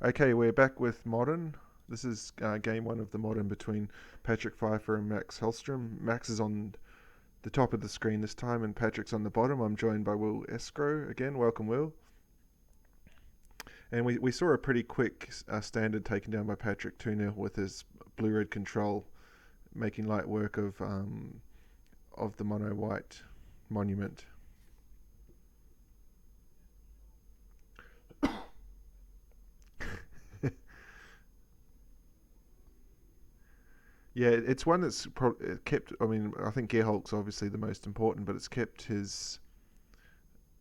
Okay, we're back with Modern. This is game one of the Modern between Patrik Pfeiffer and Max Hellstrom. Max is on the top of the screen this time, and Patrick's on the bottom. I'm joined by Will Escrow again. Welcome, Will. And we saw a pretty quick standard taken down by Patrik 2-0 with his blue-red control, making light work of the mono-white monument. Yeah, it's one that's kept. I mean, I think Gerholt's obviously the most important, but it's kept his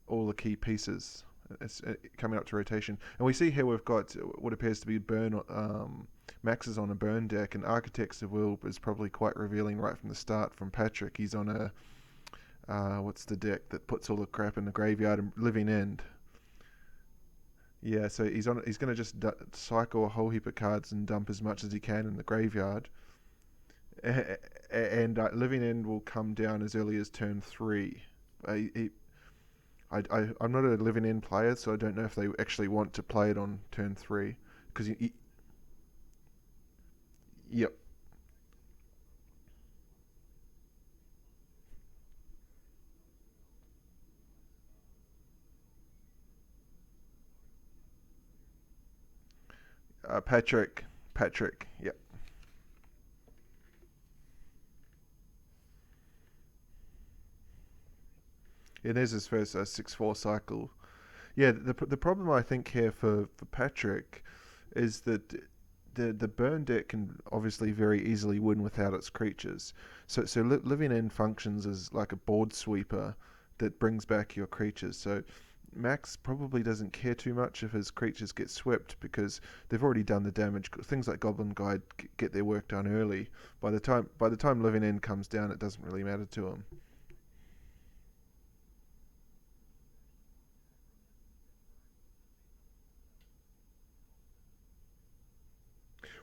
all the key pieces. It's coming up to rotation, and we see here we've got what appears to be burn. Max is on a burn deck, and Architects of Will is probably quite revealing right from the start. From Patrik, he's on a what's the deck that puts all the crap in the graveyard and Living End. Yeah, so he's on. He's going to just cycle a whole heap of cards and dump as much as he can in the graveyard. And Living End will come down as early as turn three. He, I'm not a Living End player, so I don't know if they actually want to play it on turn three. Because yep, Patrik, yep. Yeah, there's his first 6-4 cycle. Yeah, the problem I think here for Patrik is that the burn deck can obviously very easily win without its creatures. So Living End functions as like a board sweeper that brings back your creatures. So Max probably doesn't care too much if his creatures get swept because they've already done the damage. Things like Goblin Guide get their work done early. By the time Living End comes down, it doesn't really matter to him.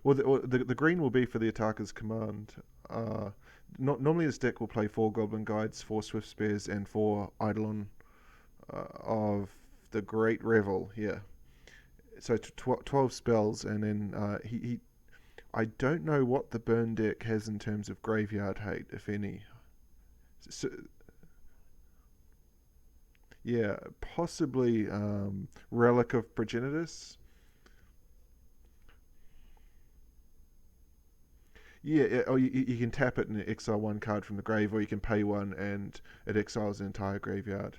Well, the green will be for the attacker's command. Uh, Normally this deck will play 4 Goblin Guides, 4 Swift Spears, and 4 Eidolon of the Great Revel. Yeah, so 12 spells, and then he. I don't know what the burn deck has in terms of graveyard hate, if any. So, yeah, possibly Relic of Progenitus. Yeah, or you can tap it and exile one card from the grave, or you can pay one and it exiles the entire graveyard.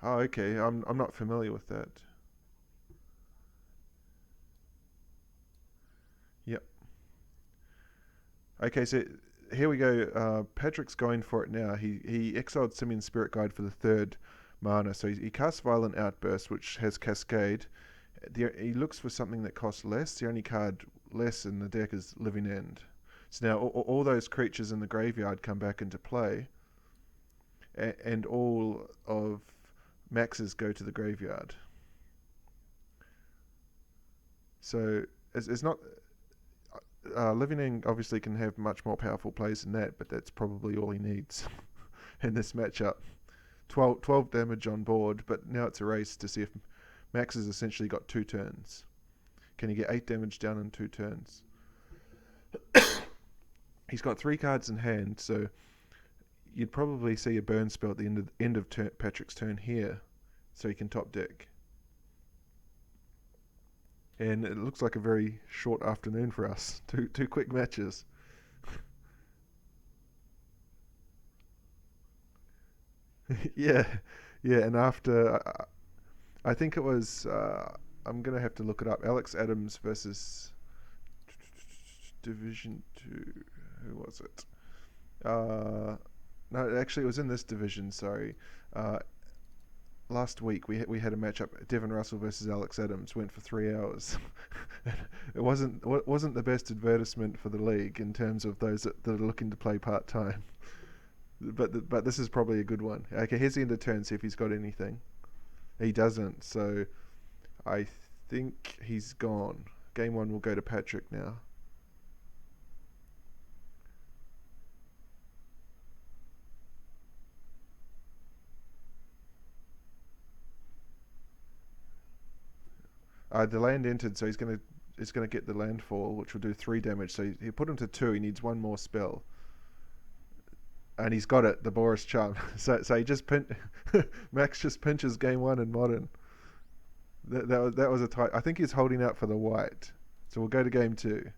Oh, okay. I'm not familiar with that. Yep. Okay, so here we go. Patrick's going for it now. He exiled Simian Spirit Guide for the third mana, so he casts Violent Outburst, which has Cascade. He looks for something that costs less. The only card less in the deck is Living End. So now all those creatures in the graveyard come back into play, and all of Max's go to the graveyard. So it's not Living End obviously can have much more powerful plays than that, but that's probably all he needs in this matchup. 12 damage on board, but now it's a race to see if Max has essentially got 2 turns. Can he get 8 damage down in 2 turns? He's got 3 cards in hand, so you'd probably see a burn spell at the end of Patrick's turn here, so he can top deck. And it looks like a very short afternoon for us. Two quick matches. Yeah, yeah. And after, I think it was. I'm gonna have to look it up. Alex Adams versus Division Two. Who was it? No, actually, it was in this division. Sorry. Uh, Last week we had a matchup. Devin Russell versus Alex Adams went for 3 hours. It wasn't the best advertisement for the league in terms of those that are looking to play part time. But this is probably a good one. Okay, here's the end of turn. See if he's got anything. He doesn't. So I think he's gone. Game one will go to Patrik now. The land entered, so he's gonna get the landfall, which will do 3 damage. So he put him to 2. He needs one more spell, and he's got it. The Boris Charm. So he just Max just pinches game 1 in modern. That was a tight. I think he's holding out for the white. So we'll go to game 2.